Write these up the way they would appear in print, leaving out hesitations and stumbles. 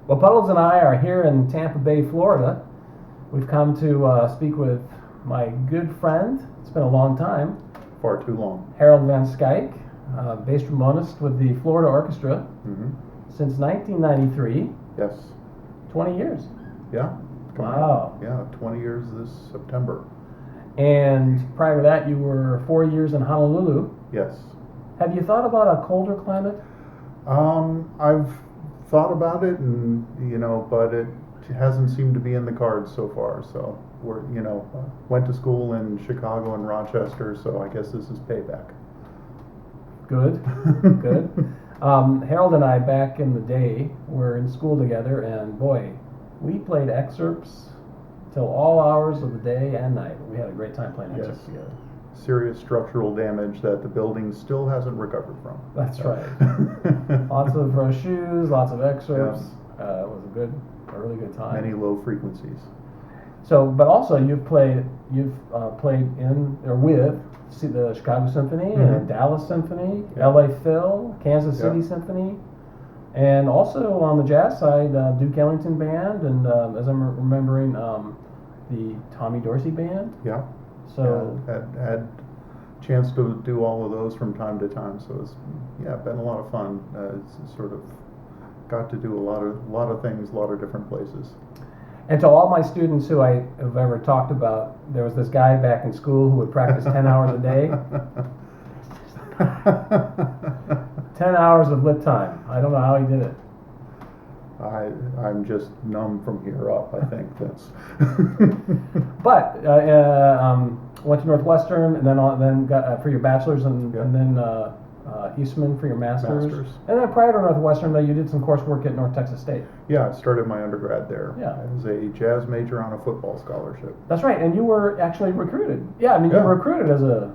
Well, Puddles and I are here in Tampa Bay, Florida. We've come to speak with my good friend. It's been a long time. Far too long. Harold Van Schaik, bass trombonist with the Florida Orchestra since 1993. Yes. 20 years. Yeah. Wow. Yeah, 20 years this September. And prior to that, you were 4 years in Honolulu. Yes. Have you thought about a colder climate? I've thought about it, and but it hasn't seemed to be in the cards so far. So we're, went to school in Chicago and Rochester, so I guess this is payback. Good, good. Harold and I, back in the day, were in school together, and boy, we played excerpts till all hours of the day and night. We had a great time playing excerpts together. Serious structural damage that the building still hasn't recovered from. That's right. Lots of shoes, lots of excerpts. Yeah. It was a really good time. Many low frequencies. So, but also you've played in or with the Chicago Symphony and Dallas Symphony, LA Phil, Kansas City Symphony, and also on the jazz side, Duke Ellington Band, and as I'm remembering, the Tommy Dorsey Band. Yeah. So had chance to do all of those from time to time. So it's been a lot of fun. It's sort of got to do a lot of things, a lot of different places. And to all my students who I have ever talked about, there was this guy back in school who would practice 10 hours a day. 10 hours of lip time. I don't know how he did it. I'm just numb from here up, I think. That's. But went to Northwestern, and then got for your bachelor's, and then Eastman for your master's. And then prior to Northwestern, though, you did some coursework at North Texas State. Yeah, I started my undergrad there. Yeah. As a jazz major on a football scholarship. That's right, and you were actually recruited. Yeah, I mean, you were recruited as a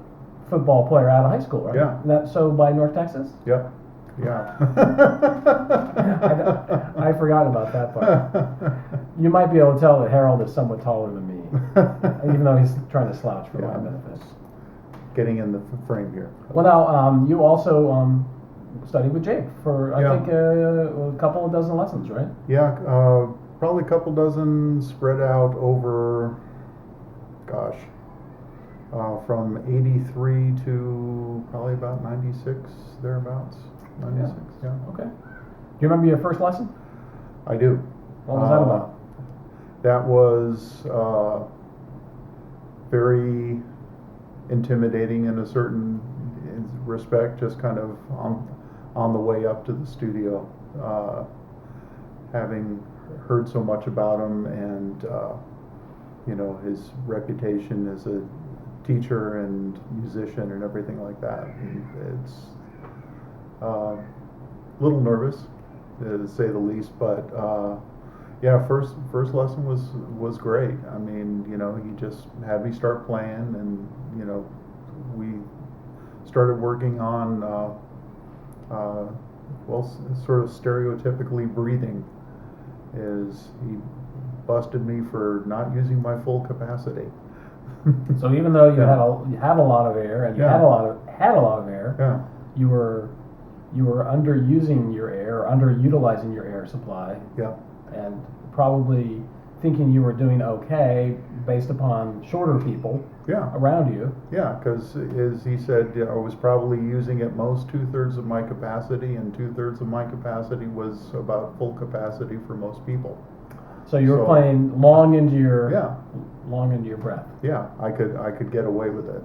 football player out of high school, right? Yeah. So by North Texas? Yep. Yeah. I forgot about that part. You might be able to tell that Harold is somewhat taller than me, even though he's trying to slouch for my benefit. Getting in the frame here. Well, now you also studied with Jake for I think a couple of dozen lessons, right? Yeah, probably a couple dozen spread out over, from 83 to probably about 96, thereabouts. 96, yeah. Okay. Do you remember your first lesson? I do. What was that about? That was very intimidating in a certain respect, just kind of on the way up to the studio, having heard so much about him and his reputation as a teacher and musician and everything like that. And it's a little nervous, to say the least, but first lesson was great. I mean, he just had me start playing, and we started working on sort of stereotypically breathing. Is he busted me for not using my full capacity. So even though you have a lot of air, and you had a lot of air, you were underusing your air, underutilizing your air supply. Yeah. And probably thinking you were doing okay based upon shorter people around you. Yeah, because as he said, I was probably using at most 2/3 of my capacity, and 2/3 of my capacity was about full capacity for most people. So you were playing long into your breath. Yeah, I could get away with it,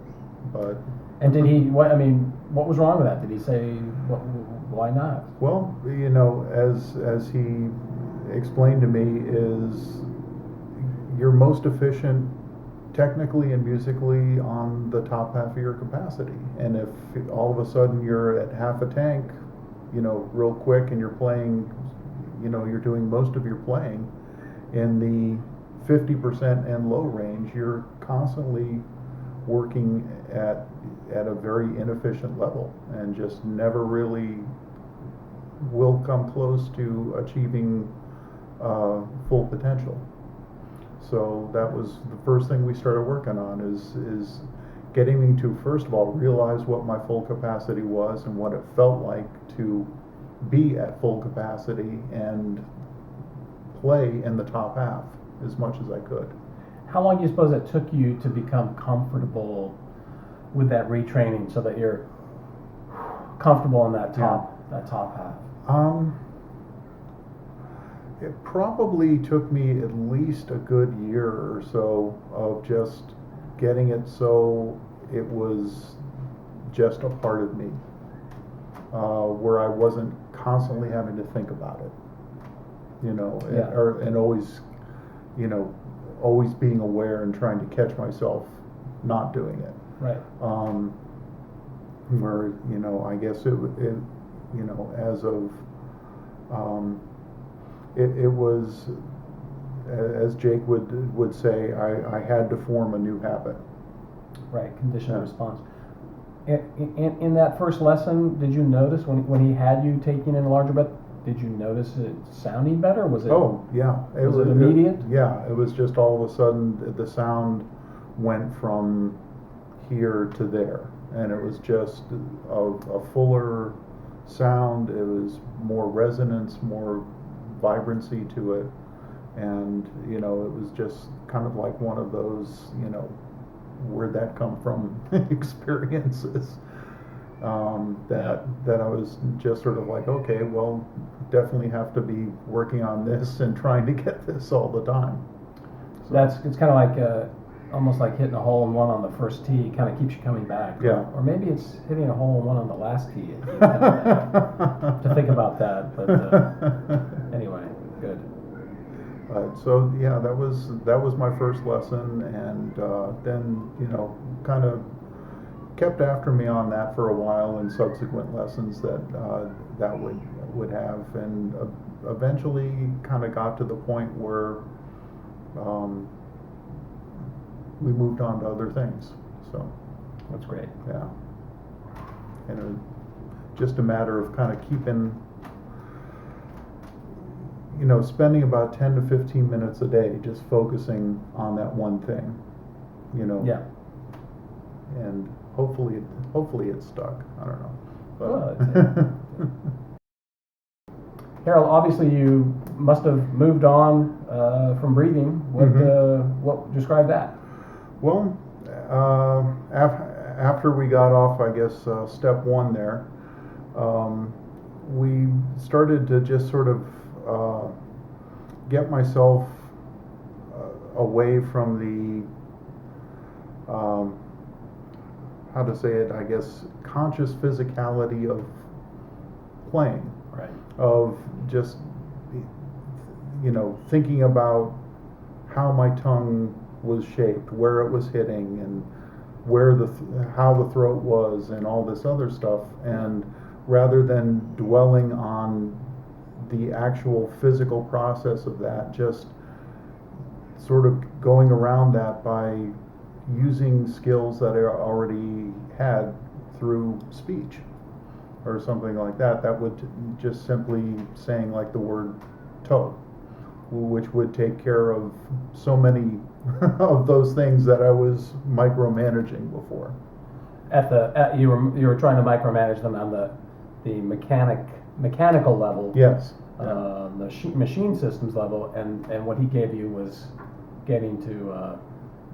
but. And did he? What was wrong with that? Did he say why not? Well, as he explained to me, is you're most efficient technically and musically on the top half of your capacity, and if all of a sudden you're at half a tank, real quick, and you're playing, you're doing most of your playing in the 50% and low range, you're constantly working at a very inefficient level and just never really will come close to achieving full potential. So that was the first thing we started working on, is getting me to, first of all, realize what my full capacity was and what it felt like to be at full capacity, and play in the top half as much as I could. How long do you suppose it took you to become comfortable with that retraining, so that you're comfortable in that top half? It probably took me at least a good year or so of just getting it so it was just a part of me, where I wasn't constantly having to think about it, and always, always being aware and trying to catch myself not doing it. Right. Where, I guess as of, it was, as Jake would say, I had to form a new habit. Right, conditioned response. In that first lesson, did you notice when he had you taking in a larger breath, did you notice it sounding better? Was it? Oh, yeah. Was it immediate? Yeah, it was just all of a sudden the sound went from here to there, and it was just a fuller sound. It was more resonance, more vibrancy to it, and it was just kind of like one of those where'd that come from experiences, that I was just sort of like, okay, well, definitely have to be working on this and trying to get this all the time. So, it's kind of like almost like hitting a hole in one on the first tee. Kind of keeps you coming back. Yeah. Or maybe it's hitting a hole in one on the last tee. To think about that, but anyway, good. So yeah, that was my first lesson, and then kind of kept after me on that for a while in subsequent lessons that would have, and eventually kind of got to the point where we moved on to other things. So That's great. yeah, and it was just a matter of kind of keeping. Spending about 10 to 15 minutes a day just focusing on that one thing, Yeah. and hopefully it stuck. I don't know. Well, Harold, obviously you must have moved on from breathing. What describe that? Well, after we got off, I guess, step one there, we started to just sort of get myself away from the, how to say it, I guess, conscious physicality of playing. Right. Of just, thinking about how my tongue was shaped, where it was hitting, and how the throat was, and all this other stuff, and rather than dwelling on the actual physical process of that, just sort of going around that by using skills that I already had through speech or something like that. That would just simply saying like the word toe, which would take care of so many of those things that I was micromanaging before. You were trying to micromanage them on the mechanical level. Yes. The machine systems level, and what he gave you was getting to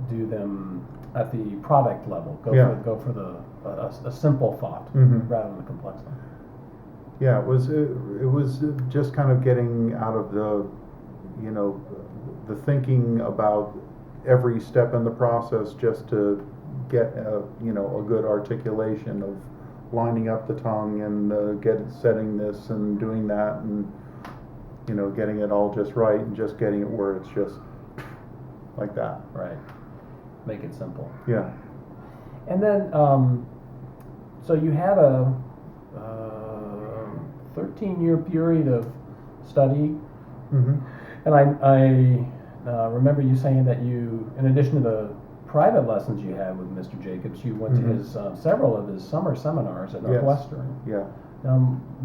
do them at the product level. Go for a simple thought rather than the complex one. Yeah, it was just kind of getting out of the thinking about every step in the process, just to get a good articulation of lining up the tongue and setting this and doing that, and getting it all just right, and just getting it where it's just like that. Right. Make it simple. Yeah. And then, so you had a 13-year period of study, and I remember you saying that you, in addition to the private lessons you had with Mr. Jacobs, you went to his several of his summer seminars at Orchestra. Yeah.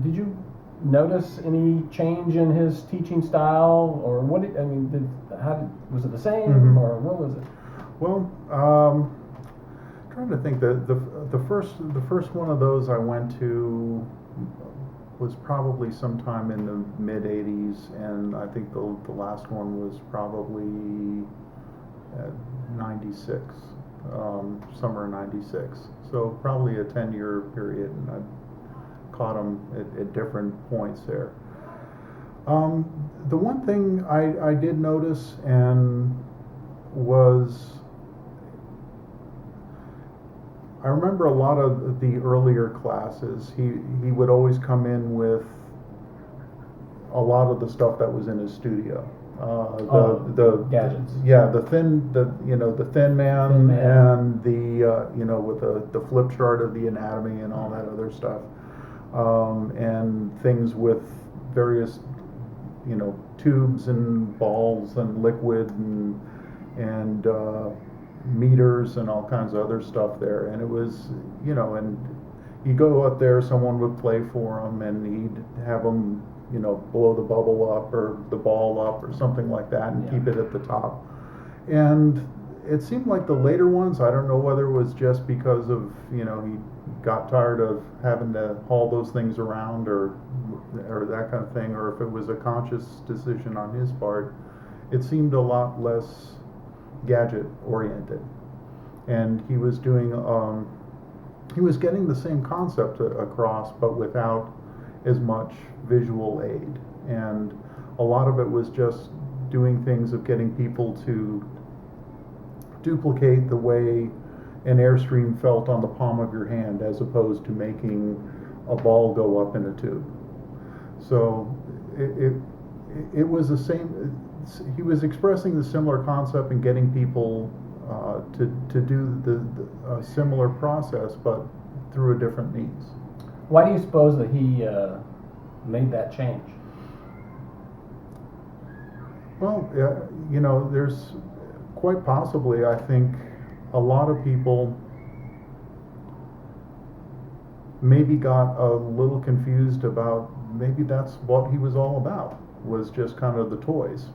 Did you notice any change in his teaching style, or was it the same, or what was it? Well, trying to think, the first one of those I went to was probably sometime in the mid '80s, and I think the last one was probably '96, summer '96. So probably a 10-year period, and I caught them at different points there. The one thing I did notice and was, I remember a lot of the earlier classes, he would always come in with a lot of the stuff that was in his studio. The gadgets. Yeah, the thin man, and the with the flip chart of the anatomy and all that other stuff, and things with various tubes and balls and liquid and meters and all kinds of other stuff there. And it was, and you go up there, someone would play for him, and he'd have them, blow the bubble up or the ball up or something like that, and keep it at the top. And it seemed like the later ones, I don't know whether it was just because of, he got tired of having to haul those things around or that kind of thing, or if it was a conscious decision on his part, it seemed a lot less gadget oriented. And he was doing, he was getting the same concept across, but without as much visual aid. And a lot of it was just doing things of getting people to duplicate the way an airstream felt on the palm of your hand, as opposed to making a ball go up in a tube. So it was the same. He was expressing the similar concept and getting people to do the similar process, but through a different means. Why do you suppose that he made that change? Well, there's quite possibly, I think, a lot of people maybe got a little confused about, maybe that's what he was all about, was just kind of the toys.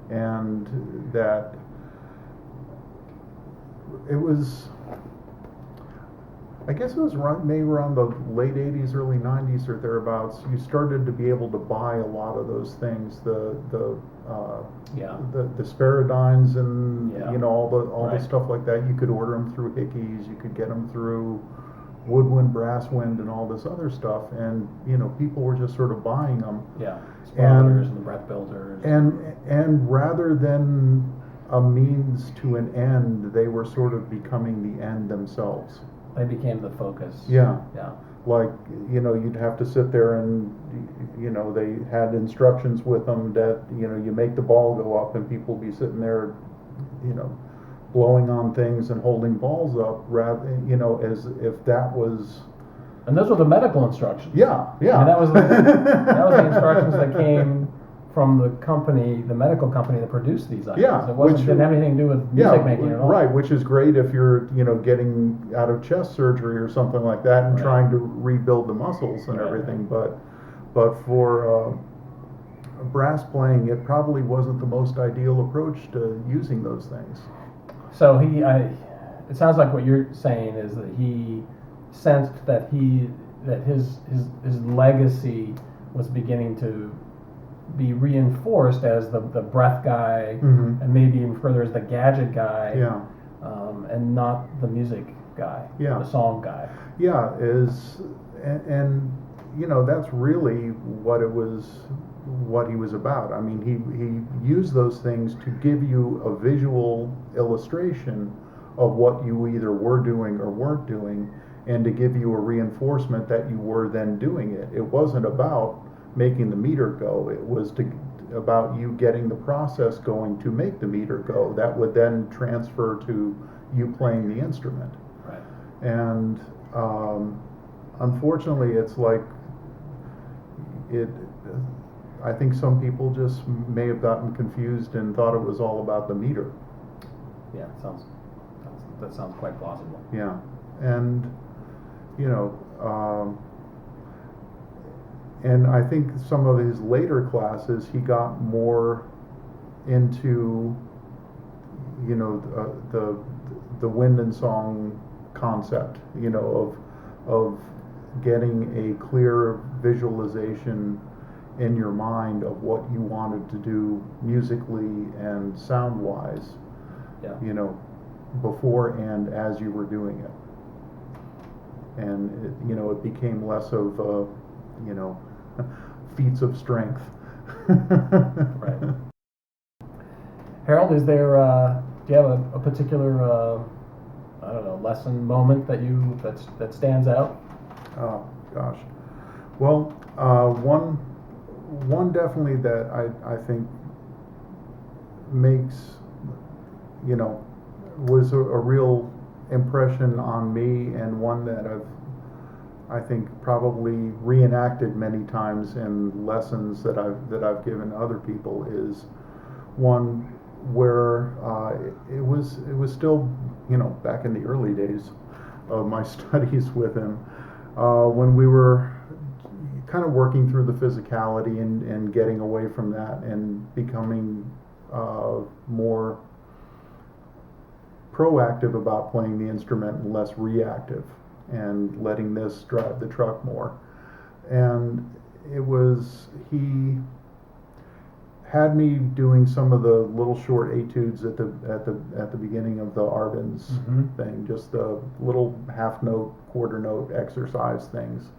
And that it was, I guess it was maybe around the late '80s, early '90s or thereabouts, you started to be able to buy a lot of those things, the Sparadynes and all the stuff like that. You could order them through Hickey's, you could get them through Woodwind, Brasswind, and all this other stuff, and people were just sort of buying them. Yeah, Spoilers and the breath builders. And rather than a means to an end, they were sort of becoming the end themselves. They became the focus. Yeah. Yeah. Like, you'd have to sit there and, they had instructions with them that, you make the ball go up, and people be sitting there, blowing on things and holding balls up, rather, as if that was. And those were the medical instructions. Yeah, yeah. And that was the instructions that came from the company, the medical company that produced these items. Yeah, It didn't have anything to do with music making at all. Right, which is great if you're, getting out of chest surgery or something like that and trying to rebuild the muscles and everything. But for brass playing, it probably wasn't the most ideal approach to using those things. So it sounds like what you're saying is that he sensed that his legacy was beginning to be reinforced as the breath guy, and maybe even further as the gadget guy, and not the music guy, the song guy. Yeah, and that's really what he was about. I mean, he used those things to give you a visual illustration of what you either were doing or weren't doing, and to give you a reinforcement that you were then doing it. It wasn't about making the meter go. It was about you getting the process going to make the meter go. That would then transfer to you playing the instrument. Right. And unfortunately, it's like I think some people just may have gotten confused and thought it was all about the meter. Yeah, that sounds quite plausible. Yeah, and and I think some of his later classes, he got more into, the wind and song concept, of getting a clear visualization in your mind of what you wanted to do musically and sound-wise, Yeah. you know, before and as you were doing it. And it became less of feats of strength. Right. Harold, is there do you have a particular I don't know, lesson moment that stands out? Oh gosh. Well, one definitely that I think makes, was a real impression on me, and one that I think probably reenacted many times in lessons that I've given other people, is one where it was still, back in the early days of my studies with him, when we were kind of working through the physicality and getting away from that and becoming more proactive about playing the instrument and less reactive, and letting this drive the truck more. And he had me doing some of the little short etudes at the beginning of the Ardennes thing, just the little half note, quarter note exercise things.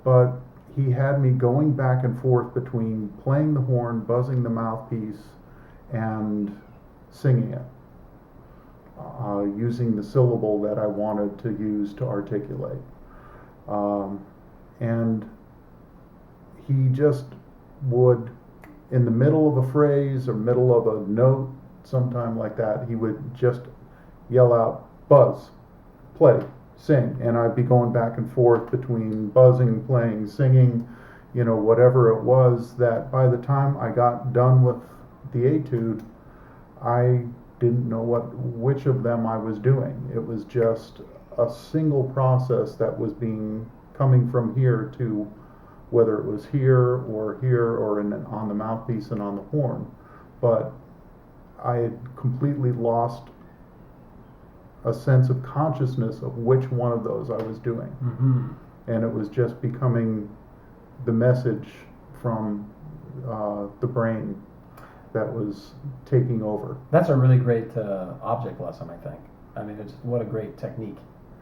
But he had me going back and forth between playing the horn, buzzing the mouthpiece, and singing it, using the syllable that I wanted to use to articulate. And he just would, in the middle of a phrase or middle of a note, sometime like that, he would just yell out, "Buzz, play, sing," and I'd be going back and forth between buzzing, playing, singing, whatever it was, that by the time I got done with the etude, I didn't know which of them I was doing. It was just a single process that was coming from here to, whether it was here or on the mouthpiece and on the horn. But I had completely lost a sense of consciousness of which one of those I was doing. Mm-hmm. And it was just becoming the message from the brain that was taking over. That's a really great object lesson, I think. I mean, what a great technique.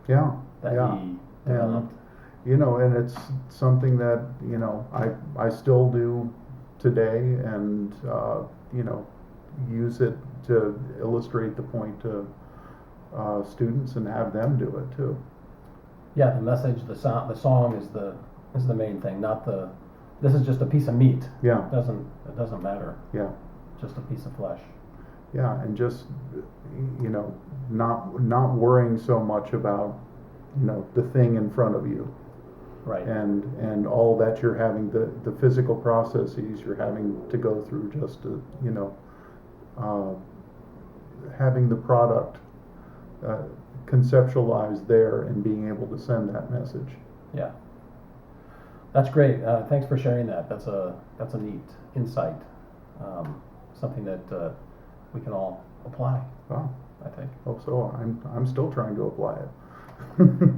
Yeah. That yeah. he developed. And it's something that, I still do today, and, use it to illustrate the point to students and have them do it too. Yeah, the message, the song is the main thing, not this is just a piece of meat. Yeah. It doesn't matter. Yeah. Just a piece of flesh. Yeah, and just, not worrying so much about, the thing in front of you. Right. And all that you're having, the physical processes you're having to go through just to, having the product conceptualized there and being able to send that message. Yeah. That's great. Thanks for sharing that. That's a neat insight. Something that we can all apply. Wow. I think. Oh, so I'm still trying to apply it.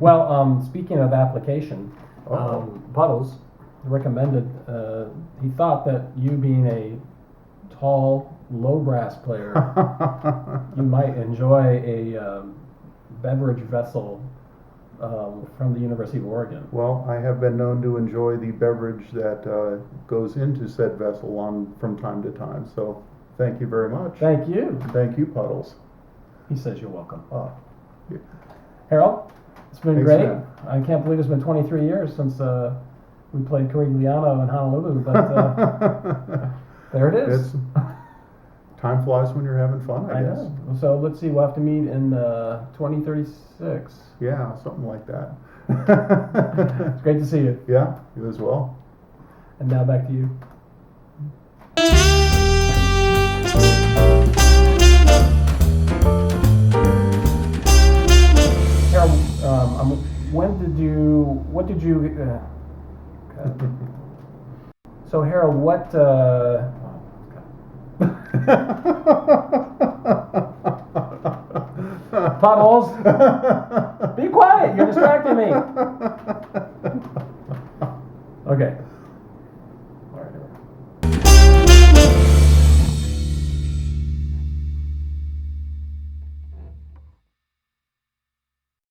Well, speaking of application, Uh-oh. Puddles recommended. He thought that you, being a tall, low brass player, you might enjoy a beverage vessel from the University of Oregon. Well, I have been known to enjoy the beverage that goes into said vessel from time to time. So, thank you very much. Thank you. Thank you, Puddles. He says you're welcome. Yeah. Harold, it's been Thanks, great. man. I can't believe it's been 23 years since we played Corigliano in Honolulu, but there it is. Time flies when you're having fun, I guess. know. So let's see, we'll have to meet in 2036. Yeah, something like that. It's great to see you. Yeah, you as well. And now back to you. Harold, what did you, so Harold, what, Puddles, be quiet, you're distracting me. Okay. All right.